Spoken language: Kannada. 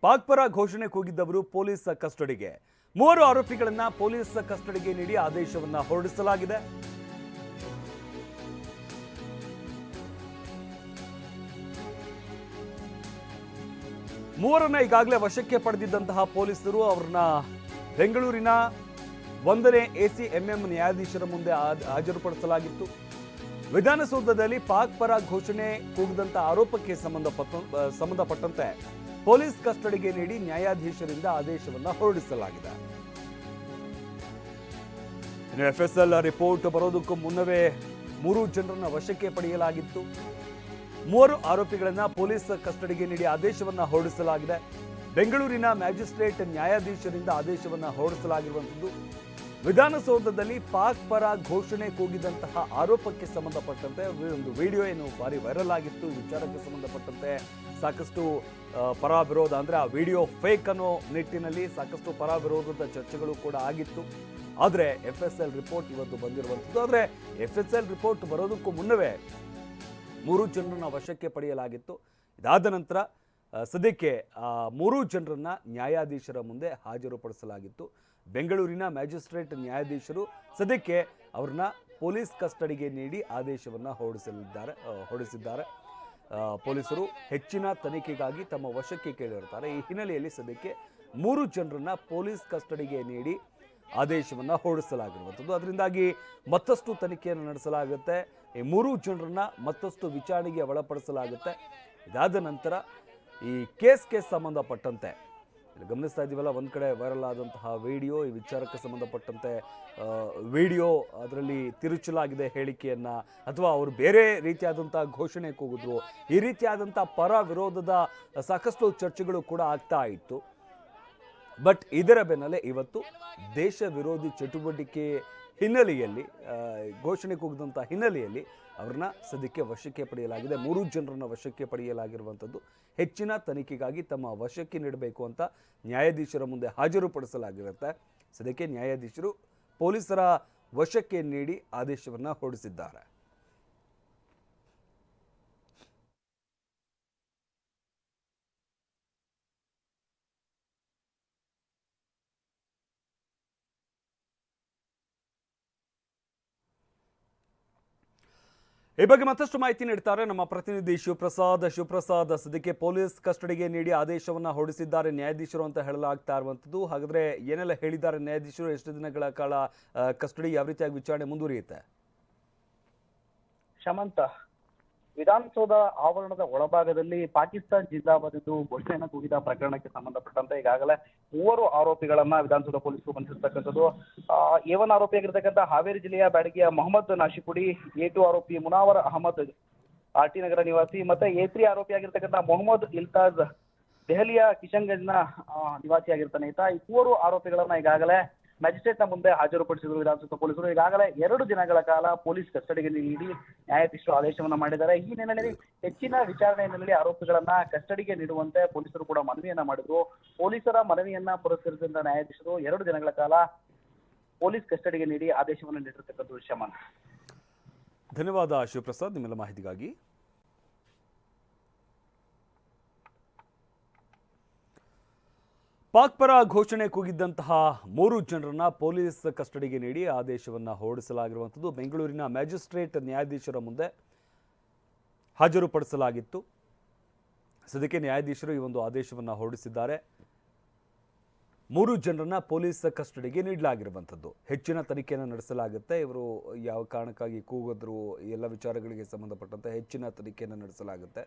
ಪಾಕ್ ಪರ ಘೋಷಣೆ ಕೂಗಿದ್ದವರು ಪೊಲೀಸ್ ಕಸ್ಟಡಿಗೆ. 3 ಆರೋಪಿಗಳನ್ನ ಪೊಲೀಸ್ ಕಸ್ಟಡಿಗೆ ನೀಡಿ ಆದೇಶವನ್ನ ಹೊರಡಿಸಲಾಗಿದೆ. ಮೂವರನ್ನ ಈಗಾಗಲೇ ವಶಕ್ಕೆ ಪಡೆದಿದ್ದಂತಹ ಪೊಲೀಸರು ಅವರನ್ನ ಬೆಂಗಳೂರಿನ 1ನೇ ACMM ನ್ಯಾಯಾಧೀಶರ ಮುಂದೆ ಹಾಜರುಪಡಿಸಲಾಗಿತ್ತು. ವಿಧಾನಸೌಧದಲ್ಲಿ ಪಾಕ್ ಪರ ಘೋಷಣೆ ಕೂಗಿದಂತ ಆರೋಪಕ್ಕೆ ಸಂಬಂಧಪಟ್ಟಂತೆ ಪೊಲೀಸ್ ಕಸ್ಟಡಿಗೆ ನೀಡಿ ನ್ಯಾಯಾಧೀಶರಿಂದ ಆದೇಶವನ್ನ ಹೊರಡಿಸಲಾಗಿದೆ. ಇನ್ನು FSL ರಿಪೋರ್ಟ್ ಬರೋದಕ್ಕೂ ಮುನ್ನವೇ 3 ಜನರನ್ನ ವಶಕ್ಕೆ ಪಡೆಯಲಾಗಿತ್ತು. 3 ಆರೋಪಿಗಳನ್ನ ಪೊಲೀಸ್ ಕಸ್ಟಡಿಗೆ ನೀಡಿ ಆದೇಶವನ್ನ ಹೊರಡಿಸಲಾಗಿದೆ. ಬೆಂಗಳೂರಿನ ಮ್ಯಾಜಿಸ್ಟ್ರೇಟ್ ನ್ಯಾಯಾಧೀಶರಿಂದ ಆದೇಶವನ್ನ ಹೊರಡಿಸಲಾಗಿರುವಂಥದ್ದು. ವಿಧಾನಸೌಧದಲ್ಲಿ ಪಾಕ್ ಪರ ಘೋಷಣೆ ಕೂಗಿದಂತಹ ಆರೋಪಕ್ಕೆ ಸಂಬಂಧಪಟ್ಟಂತೆ ಒಂದು ವಿಡಿಯೋ ಏನು ಭಾರಿ ವೈರಲ್ ಆಗಿತ್ತು. ವಿಚಾರಕ್ಕೆ ಸಂಬಂಧಪಟ್ಟಂತೆ ಸಾಕಷ್ಟು ಪರ ವಿರೋಧ, ಅಂದ್ರೆ ಆ ವಿಡಿಯೋ ಫೇಕ್ ಅನ್ನೋ ನಿಟ್ಟಿನಲ್ಲಿ ಸಾಕಷ್ಟು ಪರ ವಿರೋಧದ ಚರ್ಚೆಗಳು ಕೂಡ ಆಗಿತ್ತು. ಆದರೆ FSL ರಿಪೋರ್ಟ್ ಇವತ್ತು ಬಂದಿರುವಂಥದ್ದು. ಆದರೆ FSL ರಿಪೋರ್ಟ್ ಬರೋದಕ್ಕೂ ಮುನ್ನವೇ 3 ಜನರನ್ನ ವಶಕ್ಕೆ ಪಡೆಯಲಾಗಿತ್ತು. ಇದಾದ ನಂತರ ಸದ್ಯಕ್ಕೆ 3 ಜನರನ್ನ ನ್ಯಾಯಾಧೀಶರ ಮುಂದೆ ಹಾಜರುಪಡಿಸಲಾಗಿತ್ತು. ಬೆಂಗಳೂರಿನ ಮ್ಯಾಜಿಸ್ಟ್ರೇಟ್ ನ್ಯಾಯಾಧೀಶರು ಸದ್ಯಕ್ಕೆ ಅವ್ರನ್ನ ಪೊಲೀಸ್ ಕಸ್ಟಡಿಗೆ ನೀಡಿ ಆದೇಶವನ್ನ ಹೊರಡಿಸಿದ್ದಾರೆ. ಪೊಲೀಸರು ಹೆಚ್ಚಿನ ತನಿಖೆಗಾಗಿ ತಮ್ಮ ವಶಕ್ಕೆ ಕೇಳಿರ್ತಾರೆ. ಈ ಹಿನ್ನೆಲೆಯಲ್ಲಿ ಸದ್ಯಕ್ಕೆ 3 ಜನರನ್ನ ಪೊಲೀಸ್ ಕಸ್ಟಡಿಗೆ ನೀಡಿ ಆದೇಶವನ್ನ ಹೊರಡಿಸಲಾಗಿರುವಂಥದ್ದು. ಅದರಿಂದಾಗಿ ಮತ್ತಷ್ಟು ತನಿಖೆಯನ್ನು ನಡೆಸಲಾಗುತ್ತೆ. ಈ 3 ಜನರನ್ನ ಮತ್ತಷ್ಟು ವಿಚಾರಣೆಗೆ ಒಳಪಡಿಸಲಾಗುತ್ತೆ. ಇದಾದ ನಂತರ ಈ ಕೇಸ್ಗೆ ಸಂಬಂಧಪಟ್ಟಂತೆ ಗಮನಿಸ್ತಾ ಇದ್ದೀವಲ್ಲ, ಒಂದು ಕಡೆ ವೈರಲ್ ಆದಂತಹ ವಿಡಿಯೋ, ಈ ವಿಚಾರಕ್ಕೆ ಸಂಬಂಧಪಟ್ಟಂತೆ ವಿಡಿಯೋ, ಅದರಲ್ಲಿ ತಿರುಚಲಾಗಿದೆ ಹೇಳಿಕೆಯನ್ನ, ಅಥವಾ ಅವರು ಬೇರೆ ರೀತಿಯಾದಂಥ ಘೋಷಣೆ ಕೂಗಿದ್ರು. ಈ ರೀತಿಯಾದಂಥ ಪರ ವಿರೋಧದ ಸಾಕಷ್ಟು ಚರ್ಚೆಗಳು ಕೂಡ ಆಗ್ತಾ ಇತ್ತು. ಬಟ್ ಇದರ ಬೆನ್ನಲ್ಲೇ ಇವತ್ತು ದೇಶ ವಿರೋಧಿ ಚಟುವಟಿಕೆ ಹಿನ್ನೆಲೆಯಲ್ಲಿ ಘೋಷಣೆ ಕೂಗಿದಂಥ ಹಿನ್ನೆಲೆಯಲ್ಲಿ ಅವ್ರನ್ನ ಸದ್ಯಕ್ಕೆ ವಶಕ್ಕೆ ಪಡೆಯಲಾಗಿದೆ. 3 ಜನರನ್ನ ವಶಕ್ಕೆ ಪಡೆಯಲಾಗಿರುವಂಥದ್ದು. ಹೆಚ್ಚಿನ ತನಿಖೆಗಾಗಿ ತಮ್ಮ ವಶಕ್ಕೆ ನೀಡಬೇಕು ಅಂತ ನ್ಯಾಯಾಧೀಶರ ಮುಂದೆ ಹಾಜರುಪಡಿಸಲಾಗಿರುತ್ತೆ. ಸದ್ಯಕ್ಕೆ ನ್ಯಾಯಾಧೀಶರು ಪೊಲೀಸರ ವಶಕ್ಕೆ ನೀಡಿ ಆದೇಶವನ್ನು ಹೊರಡಿಸಿದ್ದಾರೆ. ಈ ಬಗ್ಗೆ ಮತ್ತಷ್ಟು ಮಾಹಿತಿ ನೀಡ್ತಾರೆ ನಮ್ಮ ಪ್ರತಿನಿಧಿ ಶಿವಪ್ರಸಾದ್. ಸದ್ಯಕ್ಕೆ ಪೊಲೀಸ್ ಕಸ್ಟಡಿಗೆ ನೀಡಿ ಆದೇಶವನ್ನ ಹೊರಡಿಸಿದ್ದಾರೆ ನ್ಯಾಯಾಧೀಶರು ಅಂತ ಹೇಳಲಾಗ್ತಾ ಇರುವಂಥದ್ದು. ಹಾಗಾದ್ರೆ ಏನೆಲ್ಲ ಹೇಳಿದ್ದಾರೆ ನ್ಯಾಯಾಧೀಶರು? ಎಷ್ಟು ದಿನಗಳ ಕಾಲ ಕಸ್ಟಡಿ, ಯಾವ ರೀತಿಯಾಗಿ ವಿಚಾರಣೆ ಮುಂದುವರಿಯುತ್ತೆ? ಶಮಂತ, ವಿಧಾನಸೌಧ ಆವರಣದ ಒಳಭಾಗದಲ್ಲಿ ಪಾಕಿಸ್ತಾನ್ ಜಿಂದಾಬಾದ್ ಎಂದು ಘೋಷಣೆಯನ್ನು ಕೂಗಿದ ಪ್ರಕರಣಕ್ಕೆ ಸಂಬಂಧಪಟ್ಟಂತೆ ಈಗಾಗಲೇ 3 ಆರೋಪಿಗಳನ್ನ ವಿಧಾನಸೌಧ ಪೊಲೀಸರು ಬಂಧಿಸಿರ್ತಕ್ಕಂಥದ್ದು. A1 ಆರೋಪಿಯಾಗಿರ್ತಕ್ಕಂಥ ಹಾವೇರಿ ಜಿಲ್ಲೆಯ ಬ್ಯಾಡಗಿಯ ಮೊಹಮ್ಮದ್ ನಾಶಿಪುಡಿ, A2 ಆರೋಪಿ ಮುನಾವರ್ ಅಹಮದ್ RT ನಗರ ನಿವಾಸಿ, ಮತ್ತೆ A3 ಆರೋಪಿಯಾಗಿರ್ತಕ್ಕಂಥ ಮೊಹಮ್ಮದ್ ಇಲ್ತಾಜ್ ದೆಹಲಿಯ ಕಿಶನ್ಗಂಜ್ನ ನಿವಾಸಿಯಾಗಿರ್ತಾನೆ ಈತ. ಈ 3 ಆರೋಪಿಗಳನ್ನ ಈಗಾಗಲೇ ಮ್ಯಾಜಿಸ್ಟ್ರೇಟ್ ನ ಮುಂದೆ ಹಾಜರುಪಡಿಸಿದ್ರು ವಿಧಾನಸೌಧ ಪೊಲೀಸರು. ಈಗಾಗಲೇ 2 ದಿನಗಳ ಕಾಲ ಪೊಲೀಸ್ ಕಸ್ಟಡಿಗೆ ನೀಡಿ ನ್ಯಾಯಾಧೀಶರು ಆದೇಶವನ್ನ ಮಾಡಿದ್ದಾರೆ. ಈ ಹಿನ್ನೆಲೆಯಲ್ಲಿ ಹೆಚ್ಚಿನ ವಿಚಾರಣೆ ಹಿನ್ನೆಲೆಯಲ್ಲಿ ಆರೋಪಿಗಳನ್ನ ಕಸ್ಟಡಿಗೆ ನೀಡುವಂತೆ ಪೊಲೀಸರು ಕೂಡ ಮನವಿಯನ್ನ ಮಾಡಿದ್ರು. ಪೊಲೀಸರ ಮನವಿಯನ್ನ ಪುರಸ್ಕರಿಸಿದ ನ್ಯಾಯಾಧೀಶರು 2 ದಿನಗಳ ಕಾಲ ಪೊಲೀಸ್ ಕಸ್ಟಡಿಗೆ ನೀಡಿ ಆದೇಶವನ್ನು ನೀಡಿರ್ತಕ್ಕಂಥ ಶಮನ್. ಧನ್ಯವಾದ ಶಿವಪ್ರಸಾದ್ ನಿಮ್ಮೆಲ್ಲ ಮಾಹಿತಿಗಾಗಿ. ಪಾಕ್ ಪರ ಘೋಷಣೆ ಕೂಗಿದ್ದಂತಹ 3 ಜನರನ್ನ ಪೊಲೀಸ್ ಕಸ್ಟಡಿಗೆ ನೀಡಿ ಆದೇಶವನ್ನು ಹೊರಡಿಸಲಾಗಿರುವಂಥದ್ದು. ಬೆಂಗಳೂರಿನ ಮ್ಯಾಜಿಸ್ಟ್ರೇಟ್ ನ್ಯಾಯಾಧೀಶರ ಮುಂದೆ ಹಾಜರುಪಡಿಸಲಾಗಿತ್ತು. ಸದ್ಯಕ್ಕೆ ನ್ಯಾಯಾಧೀಶರು ಈ ಒಂದು ಆದೇಶವನ್ನು ಹೊರಡಿಸಿದ್ದಾರೆ. 3 ಜನರನ್ನ ಪೊಲೀಸ್ ಕಸ್ಟಡಿಗೆ ನೀಡಲಾಗಿರುವಂಥದ್ದು. ಹೆಚ್ಚಿನ ತನಿಖೆಯನ್ನು ನಡೆಸಲಾಗುತ್ತೆ. ಇವರು ಯಾವ ಕಾರಣಕ್ಕಾಗಿ ಕೂಗಿದ್ರು, ಎಲ್ಲ ವಿಚಾರಗಳಿಗೆ ಸಂಬಂಧಪಟ್ಟಂತೆ ಹೆಚ್ಚಿನ ತನಿಖೆಯನ್ನು ನಡೆಸಲಾಗುತ್ತೆ.